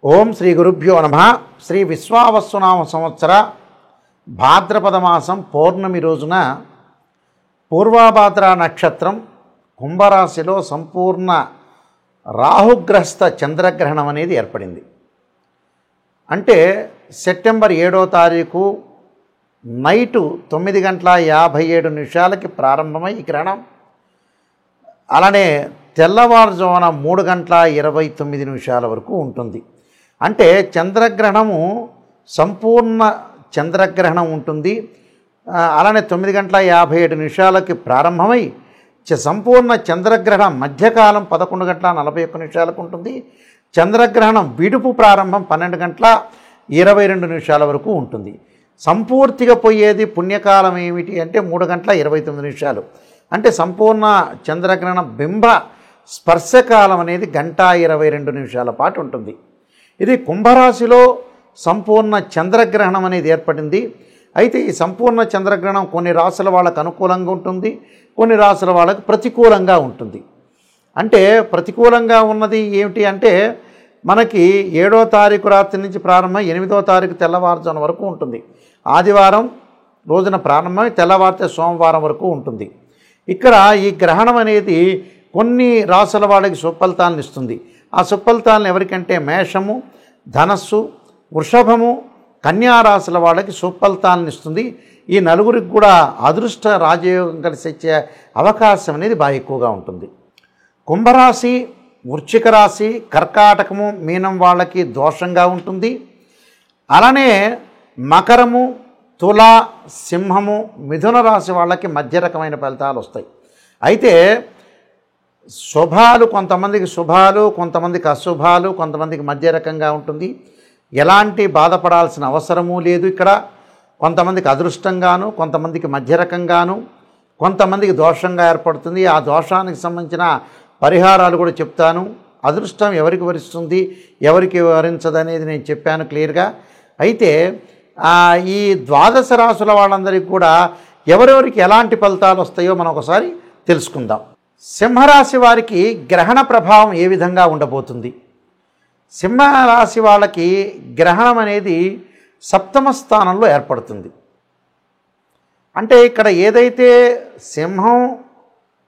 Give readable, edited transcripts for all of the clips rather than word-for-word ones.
ఓం శ్రీ గురుభ్యో నమః. శ్రీ విశ్వావసునామ సంవత్సర భాద్రపద మాసం పౌర్ణమి రోజున పూర్వభాద్ర నక్షత్రం కుంభరాశిలో సంపూర్ణ రాహుగ్రస్త చంద్రగ్రహణం అనేది ఏర్పడింది. అంటే సెప్టెంబర్ 7వ తారీఖు నైటు 9:57 ప్రారంభమై ఈ గ్రహణం అలానే తెల్లవారుజామున 3:29 వరకు ఉంటుంది. అంటే చంద్రగ్రహణము సంపూర్ణ చంద్రగ్రహణం ఉంటుంది. అలానే 9:57 ప్రారంభమై సంపూర్ణ చంద్రగ్రహణం మధ్యకాలం 11:41 ఉంటుంది. చంద్రగ్రహణం విడుపు ప్రారంభం 12:22 వరకు ఉంటుంది. సంపూర్తిగా పోయేది పుణ్యకాలం ఏమిటి అంటే 3:29. అంటే సంపూర్ణ చంద్రగ్రహణ బింబ స్పర్శకాలం అనేది 1:22 పాటు ఉంటుంది. ఇది కుంభరాశిలో సంపూర్ణ చంద్రగ్రహణం అనేది ఏర్పడింది. అయితే ఈ సంపూర్ణ చంద్రగ్రహణం కొన్ని రాశుల వాళ్ళకు అనుకూలంగా ఉంటుంది, కొన్ని రాశుల వాళ్ళకు ప్రతికూలంగా ఉంటుంది. అంటే ప్రతికూలంగా ఉన్నది ఏమిటి అంటే మనకి 7వ తారీఖు రాత్రి నుంచి ప్రారంభమై 8వ తారీఖు తెల్లవారుజామున వరకు ఉంటుంది. ఆదివారం రోజున ప్రారంభమై తెల్లవారితే సోమవారం వరకు ఉంటుంది. ఇక్కడ ఈ గ్రహణం అనేది కొన్ని రాశుల వాళ్ళకి సుఫలితాలను ఇస్తుంది. ఆ సుఫలితాలను ఎవరికంటే మేషము, ధనస్సు, వృషభము, కన్యా రాశుల వాళ్ళకి సుఫలితాలను ఇస్తుంది. ఈ నలుగురికి కూడా అదృష్ట రాజయోగం కలిసి వచ్చే అవకాశం అనేది బాగా ఎక్కువగా ఉంటుంది. కుంభరాశి, వృశ్చిక రాశి, కర్కాటకము, మీనం వాళ్ళకి దోషంగా ఉంటుంది. అలానే మకరము, తుల, సింహము, మిథున రాశి వాళ్ళకి మధ్య రకమైన ఫలితాలు వస్తాయి. అయితే శుభాలు కొంతమందికి శుభాలు, కొంతమందికి అశుభాలు, కొంతమందికి మధ్య రకంగా ఉంటుంది. ఎలాంటి బాధపడాల్సిన అవసరమూ లేదు. ఇక్కడ కొంతమందికి అదృష్టంగాను, కొంతమందికి మధ్య రకంగాను, కొంతమందికి దోషంగా ఏర్పడుతుంది. ఆ దోషానికి సంబంధించిన పరిహారాలు కూడా చెప్తాను. అదృష్టం ఎవరికి వరిస్తుంది, ఎవరికి వరించదు అనేది నేను చెప్పాను క్లియర్గా. అయితే ఈ ద్వాదశ రాశుల వాళ్ళందరికీ కూడా ఎవరెవరికి ఎలాంటి ఫలితాలు వస్తాయో మనం ఒకసారి తెలుసుకుందాం. సింహరాశి వారికి గ్రహణ ప్రభావం ఏ విధంగా ఉండబోతుంది? సింహరాశి వాళ్ళకి గ్రహణం అనేది 7వ స్థానంలో ఏర్పడుతుంది. అంటే ఇక్కడ ఏదైతే సింహం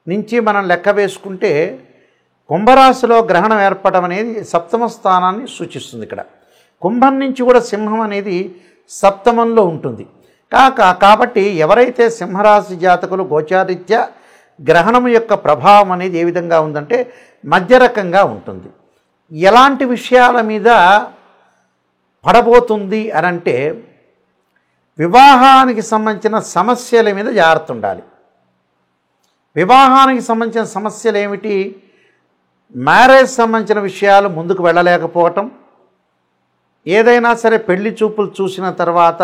నుంచి మనం లెక్క వేసుకుంటే కుంభరాశిలో గ్రహణం ఏర్పడడం అనేది 7వ స్థానాన్ని సూచిస్తుంది. ఇక్కడ కుంభం నుంచి కూడా సింహం అనేది 7మంలో ఉంటుంది. కాబట్టి ఎవరైతే సింహరాశి జాతకులు గోచారీత్యా గ్రహణం యొక్క ప్రభావం అనేది ఏ విధంగా ఉందంటే మధ్య రకంగా ఉంటుంది. ఎలాంటి విషయాల మీద పడబోతుంది అని అంటే వివాహానికి సంబంధించిన సమస్యల మీద జాగ్రత్త ఉండాలి. వివాహానికి సంబంధించిన సమస్యలు ఏమిటి? మ్యారేజ్ సంబంధించిన విషయాలు ముందుకు వెళ్ళలేకపోవటం, ఏదైనా సరే పెళ్లి చూపులు చూసిన తర్వాత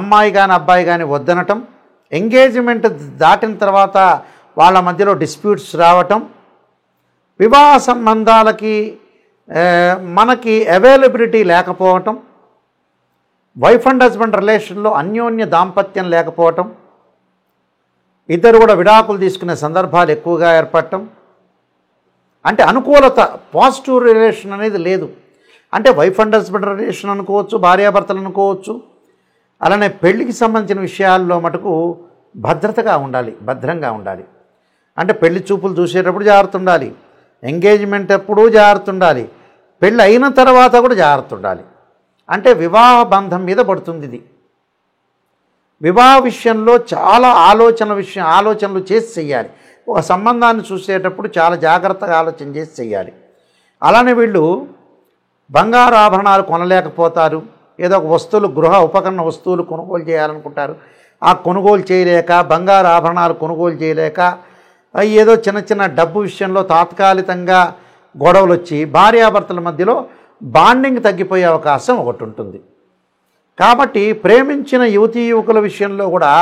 అమ్మాయి కానీ అబ్బాయి కానీ వద్దనటం, ఎంగేజ్మెంట్ దాటిన తర్వాత వాళ్ళ మధ్యలో డిస్ప్యూట్స్ రావటం, వివాహ సంబంధాలకి మనకి అవైలబిలిటీ లేకపోవటం, వైఫ్ అండ్ హస్బెండ్ రిలేషన్లో అన్యోన్య దాంపత్యం లేకపోవటం, ఇద్దరు కూడా విడాకులు తీసుకునే సందర్భాలు ఎక్కువగా ఏర్పడటం, అంటే అనుకూలత పాజిటివ్ రిలేషన్ అనేది లేదు. అంటే వైఫ్ అండ్ హస్బెండ్ రిలేషన్ అనుకోవచ్చు, భార్యాభర్తలు అనుకోవచ్చు. అలానే పెళ్లికి సంబంధించిన విషయాల్లో మటుకు భద్రతగా ఉండాలి, భద్రంగా ఉండాలి. అంటే పెళ్లి చూపులు చూసేటప్పుడు జాగ్రత్త ఉండాలి, ఎంగేజ్మెంట్ అప్పుడు జాగ్రత్త ఉండాలి, పెళ్ళి అయిన తర్వాత కూడా జాగ్రత్త ఉండాలి. అంటే వివాహ బంధం మీద పడుతుంది ఇది. వివాహ విషయంలో చాలా ఆలోచనలు చేసి చెయ్యాలి. ఒక సంబంధాన్ని చూసేటప్పుడు చాలా జాగ్రత్తగా ఆలోచన చేసి చెయ్యాలి. అలానే వీళ్ళు బంగారు ఆభరణాలు కొనలేకపోతారు. ఏదో ఒక వస్తువులు, గృహ ఉపకరణ వస్తువులు కొనుగోలు చేయాలనుకుంటారు. ఆ కొనుగోలు చేయలేక, బంగారు ఆభరణాలు కొనుగోలు చేయలేక, ఏదో చిన్న చిన్న డబ్బు విషయంలో తాత్కాలికంగా గొడవలు వచ్చి భార్యాభర్తల మధ్యలో బాండింగ్ తగ్గిపోయే అవకాశం ఒకటి ఉంటుంది. కాబట్టి ప్రేమించిన యువతీ యువకుల విషయంలో కూడా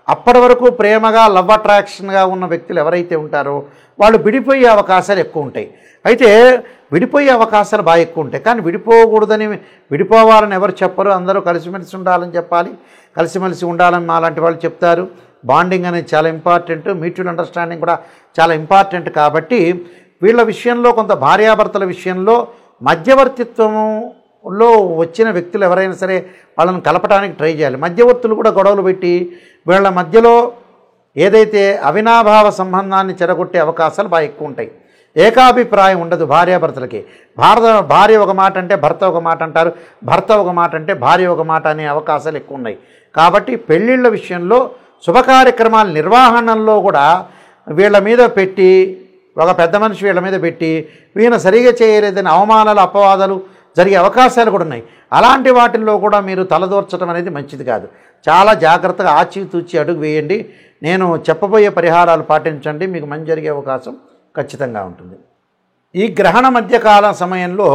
అప్పటి వరకు ప్రేమగా లవ్ అట్రాక్షన్గా ఉన్న వ్యక్తులు ఎవరైతే ఉంటారో వాళ్ళు విడిపోయే అవకాశాలు ఎక్కువ ఉంటాయి. అయితే విడిపోయే అవకాశాలు బాగా ఎక్కువ ఉంటాయి. కానీ విడిపోకూడదని, విడిపోవాలని ఎవరు చెప్పరు. అందరూ కలిసిమెలిసి ఉండాలని చెప్పాలి, కలిసిమెలిసి ఉండాలని మాలాంటి వాళ్ళు చెప్తారు. బాండింగ్ అనేది చాలా ఇంపార్టెంట్, మ్యూచువల్ అండర్స్టాండింగ్ కూడా చాలా ఇంపార్టెంట్. కాబట్టి వీళ్ళ విషయంలో కొంత భార్యాభర్తల విషయంలో మధ్యవర్తిత్వంలో వచ్చిన వ్యక్తులు ఎవరైనా సరే వాళ్ళని కలపడానికి ట్రై చేయాలి. మధ్యవర్తులు కూడా గొడవలు పెట్టి వీళ్ళ మధ్యలో ఏదైతే అవినాభావ సంబంధాన్ని చెడగొట్టే అవకాశాలు బాగా ఎక్కువ ఉంటాయి. ఏకాభిప్రాయం ఉండదు భార్యాభర్తలకి. భార్య ఒక మాట అంటే భర్త ఒక మాట అంటారు, భర్త ఒక మాట అంటే భార్య ఒక మాట అనే అవకాశాలు ఎక్కువ ఉన్నాయి. కాబట్టి పెళ్ళిళ్ళ విషయంలో శుభకార్యక్రమాల నిర్వహణలో కూడా వీళ్ళ మీద పెట్టి, ఒక పెద్ద మనిషి వీళ్ళ మీద పెట్టి వీళ్ళ సరిగా చేయలేదని అవమానాలు అపవాదాలు జరిగే అవకాశాలు కూడా ఉన్నాయి. అలాంటి వాటిల్లో కూడా మీరు తలదూర్చడం అనేది మంచిది కాదు. చాలా జాగ్రత్తగా ఆచితూచి అడుగు వేయండి. నేను చెప్పబోయే పరిహారాలు పాటించండి, మీకు మంచి జరిగే అవకాశం ఖచ్చితంగా ఉంటుంది. ఈ గ్రహణ మధ్యకాల సమయంలో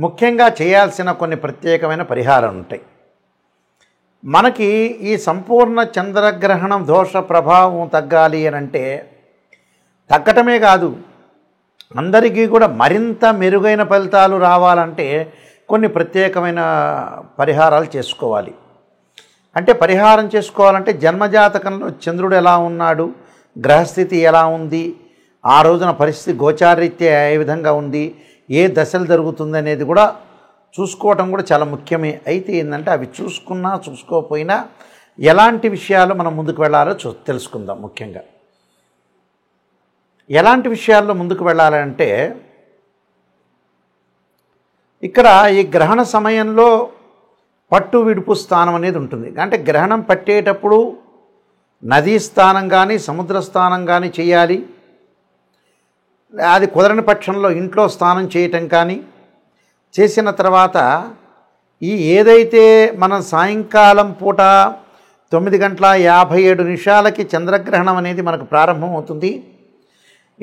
ముఖ్యంగా చేయాల్సిన కొన్ని ప్రత్యేకమైన పరిహారాలు ఉంటాయి. మనకి ఈ సంపూర్ణ చంద్రగ్రహణం దోష ప్రభావం తగ్గాలి అని అంటే తగ్గటమే కాదు, అందరికీ కూడా మరింత మెరుగైన ఫలితాలు రావాలంటే కొన్ని ప్రత్యేకమైన పరిహారాలు చేసుకోవాలి. అంటే పరిహారం చేసుకోవాలంటే జన్మజాతకంలో చంద్రుడు ఎలా ఉన్నాడు, గ్రహస్థితి ఎలా ఉంది, ఆ రోజున పరిస్థితి గోచారీత్యా ఏ విధంగా ఉంది, ఏ దశలు జరుగుతుంది అనేది కూడా చూసుకోవటం కూడా చాలా ముఖ్యమే. అయితే ఏంటంటే అవి చూసుకున్నా చూసుకోకపోయినా ఎలాంటి విషయాలు మనం ముందుకు వెళ్ళాలో తెలుసుకుందాం. ముఖ్యంగా ఎలాంటి విషయాల్లో ముందుకు వెళ్ళాలంటే ఇక్కడ ఈ గ్రహణ సమయంలో పట్టు విడుపు స్థానం అనేది ఉంటుంది. అంటే గ్రహణం పట్టేటప్పుడు నదీ స్థానం కానీ సముద్ర స్థానం కానీ చేయాలి. అది కుదరని పక్షంలో ఇంట్లో స్నానం చేయటం కానీ చేసిన తర్వాత ఏదైతే మనం సాయంకాలం పూట 9:57 చంద్రగ్రహణం అనేది మనకు ప్రారంభం అవుతుంది.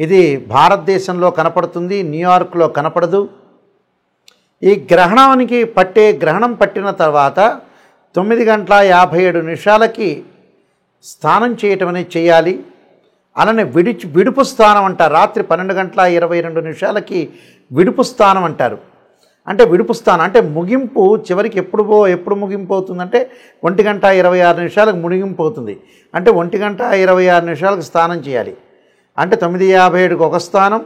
ఇది భారతదేశంలో కనపడుతుంది, న్యూయార్క్లో కనపడదు. ఈ గ్రహణం పట్టిన తర్వాత 9:57 స్నానం చేయటం అనేది చేయాలి. అలానే విడుపు స్థానం అంటారు. రాత్రి 12:22 విడుపు స్థానం అంటారు. అంటే విడుపు స్థానం అంటే ముగింపు చివరికి ఎప్పుడు ముగింపు అవుతుందంటే 1:26 ముగింపు అవుతుంది. అంటే 1:26 స్నానం చేయాలి. అంటే 9:57 ఒక స్థానం,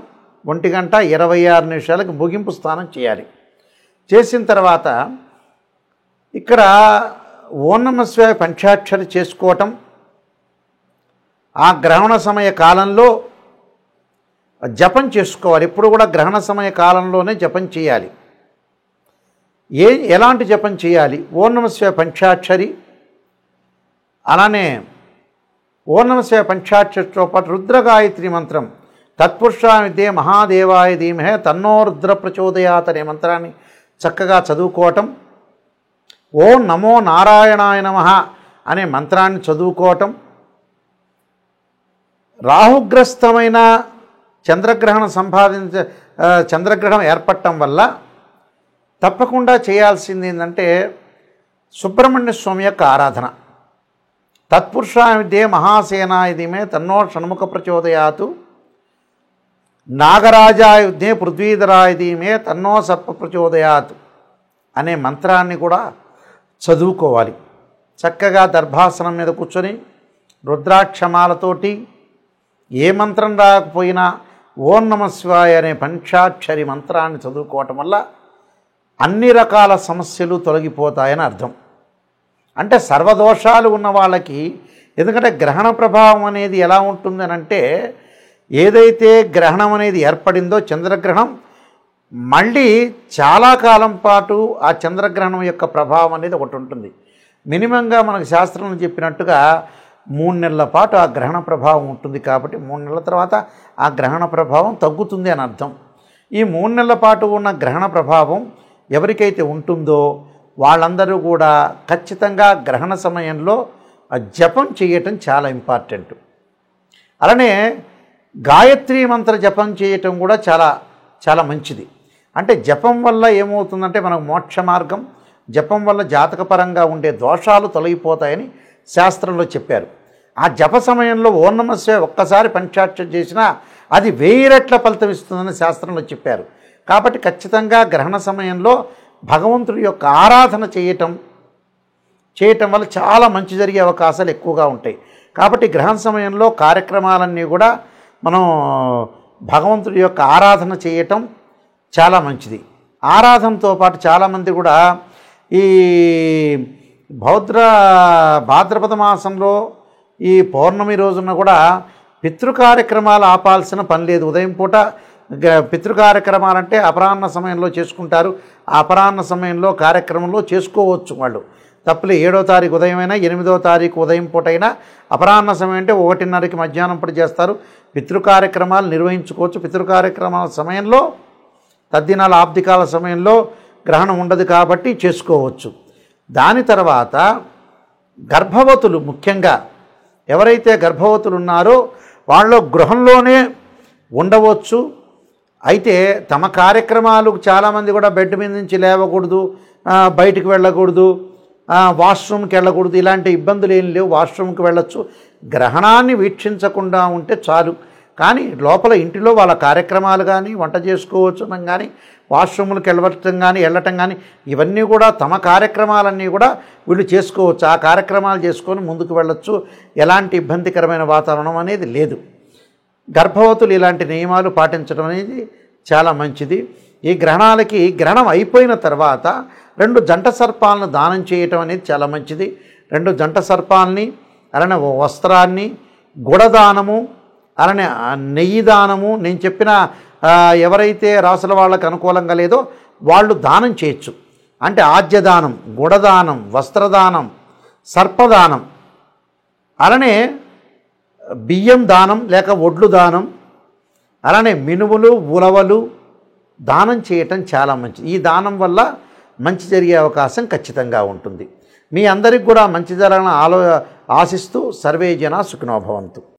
1:26 ముగింపు స్నానం చేయాలి. చేసిన తర్వాత ఇక్కడ ఓం నమః శివాయ పంచాక్షరి చేసుకోవటం, ఆ గ్రహణ సమయ కాలంలో జపం చేసుకోవాలి. ఎప్పుడు కూడా గ్రహణ సమయ కాలంలోనే జపం చేయాలి. ఎలాంటి జపం చేయాలి? ఓం నమః శివాయ పంచాక్షరి, అలానే ఓం నమః శివాయ పంచాక్షరితో పాటు రుద్రగాయత్రి మంత్రం తత్పురుషాయ విద్యే మహాదేవాయ ధీమహే తన్నో రుద్ర ప్రచోదయాత్ అనే మంత్రాన్ని చక్కగా చదువుకోవటం, ఓం నమో నారాయణాయ నమః అనే మంత్రాన్ని చదువుకోవటం, రాహుగ్రస్తమైన చంద్రగ్రహణం ఏర్పడటం వల్ల తప్పకుండా చేయాల్సింది ఏంటంటే సుబ్రహ్మణ్య స్వామి యొక్క ఆరాధన. తత్పురుషాయ విద్యే మహాసేనాయ ధీమహే తన్నో షణ్ముఖ ప్రచోదయాత్, నాగరాజాయ విద్యే పృథ్వీధరాయ ధీమహే తన్నో సర్ప ప్రచోదయాత్ అనే మంత్రాన్ని కూడా చదువుకోవాలి. చక్కగా దర్భాసనం మీద కూర్చొని రుద్రాక్షమాలతోటి ఏ మంత్రం రాకపోయినా ఓం నమః శివాయ అనే పంచాక్షరి మంత్రాన్ని చదువుకోవటం వల్ల అన్ని రకాల సమస్యలు తొలగిపోతాయని అర్థం. అంటే సర్వదోషాలు ఉన్న వాళ్ళకి, ఎందుకంటే గ్రహణ ప్రభావం అనేది ఎలా ఉంటుందని అంటే ఏదైతే గ్రహణం అనేది ఏర్పడిందో చంద్రగ్రహణం మళ్ళీ చాలా కాలం పాటు ఆ చంద్రగ్రహణం యొక్క ప్రభావం అనేది ఒకటి ఉంటుంది. మినిమంగా మనకు శాస్త్రంలో చెప్పినట్టుగా 3 నెలల పాటు ఆ గ్రహణ ప్రభావం ఉంటుంది. కాబట్టి 3 నెలల తర్వాత ఆ గ్రహణ ప్రభావం తగ్గుతుంది అని అర్థం. ఈ 3 నెలల పాటు ఉన్న గ్రహణ ప్రభావం ఎవరికైతే ఉంటుందో వాళ్ళందరూ కూడా ఖచ్చితంగా గ్రహణ సమయంలో జపం చేయటం చాలా ఇంపార్టెంట్. అలానే గాయత్రి మంత్ర జపం చేయటం కూడా చాలా చాలా మంచిది. అంటే జపం వల్ల ఏమవుతుందంటే మనకు మోక్ష మార్గం, జపం వల్ల జాతకపరంగా ఉండే దోషాలు తొలగిపోతాయని శాస్త్రంలో చెప్పారు. ఆ జప సమయంలో ఓం నమః శివాయ ఒక్కసారి పంచాక్షరి చేసినా అది 1000 రెట్ల ఫలితం ఇస్తుందని శాస్త్రంలో చెప్పారు. కాబట్టి ఖచ్చితంగా గ్రహణ సమయంలో భగవంతుడి యొక్క ఆరాధన చేయటం వల్ల చాలా మంచి జరిగే అవకాశాలు ఎక్కువగా ఉంటాయి. కాబట్టి గ్రహణ సమయంలో కార్యక్రమాలన్నీ కూడా మనం భగవంతుడి యొక్క ఆరాధన చేయటం, చాలా మంచిది. ఆరాధనతో పాటు చాలామంది కూడా ఈ భాద్రపద మాసంలో ఈ పౌర్ణమి రోజున కూడా పితృ కార్యక్రమాలు ఆపాల్సిన పని లేదు. ఉదయం పూట పితృ కార్యక్రమాలంటే అపరాహ్న సమయంలో చేసుకుంటారు. ఆ అపరాహ్న సమయంలో కార్యక్రమంలో చేసుకోవచ్చు వాళ్ళు, తప్పులే. 7వ తారీఖు ఉదయం అయినా 8వ తారీఖు ఉదయం పూట అయినా అపరాహ్న సమయం అంటే 1:30కి మధ్యాహ్నం పూట చేస్తారు. పితృ కార్యక్రమాలు నిర్వహించుకోవచ్చు. పితృ కార్యక్రమాల సమయంలో తద్దినాల ఆబ్దికాల సమయంలో గ్రహణం ఉండదు కాబట్టి చేసుకోవచ్చు. దాని తర్వాత గర్భవతులు, ముఖ్యంగా ఎవరైతే గర్భవతులు ఉన్నారో వాళ్ళు గృహంలోనే ఉండవచ్చు. అయితే తమ కార్యక్రమాలు చాలామంది కూడా బెడ్ మీద నుంచి లేవకూడదు, బయటికి వెళ్ళకూడదు, వాష్రూమ్కి వెళ్ళకూడదు, ఇలాంటి ఇబ్బందులు ఏం లేవు. వాష్రూమ్కి వెళ్ళొచ్చు. గ్రహణాన్ని వీక్షించకుండా ఉంటే చాలు. కానీ లోపల ఇంటిలో వాళ్ళ కార్యక్రమాలు కానీ, వంట చేసుకోవచ్చు కానీ, వాష్రూమ్లకు వెళ్ళటం కానీ ఇవన్నీ కూడా తమ కార్యక్రమాలన్నీ కూడా వీళ్ళు చేసుకోవచ్చు. ఆ కార్యక్రమాలు చేసుకొని ముందుకు వెళ్ళొచ్చు. ఎలాంటి ఇబ్బందికరమైన వాతావరణం అనేది లేదు. గర్భవతులు ఇలాంటి నియమాలు పాటించడం అనేది చాలా మంచిది. ఈ గ్రహణం అయిపోయిన తర్వాత 2 జంట సర్పాలను దానం చేయటం అనేది చాలా మంచిది. 2 జంట సర్పాలని, అలానే వస్త్రాన్ని, గుడదానము, అలానే నెయ్యి దానము, నేను చెప్పిన ఎవరైతే రాసుల వాళ్ళకు అనుకూలంగా లేదో వాళ్ళు దానం చేయొచ్చు. అంటే ఆజ్యదానం, గుడదానం, వస్త్రదానం, సర్పదానం, అలానే బియ్యం దానం లేక ఒడ్లు దానం, అలానే మినుములు, ఉలవలు దానం చేయటం చాలా మంచిది. ఈ దానం వల్ల మంచి జరిగే అవకాశం ఖచ్చితంగా ఉంటుంది. మీ అందరికి కూడా మంచి జరగాలని ఆశిస్తూ సర్వే జనా సుఖినో భవంతు.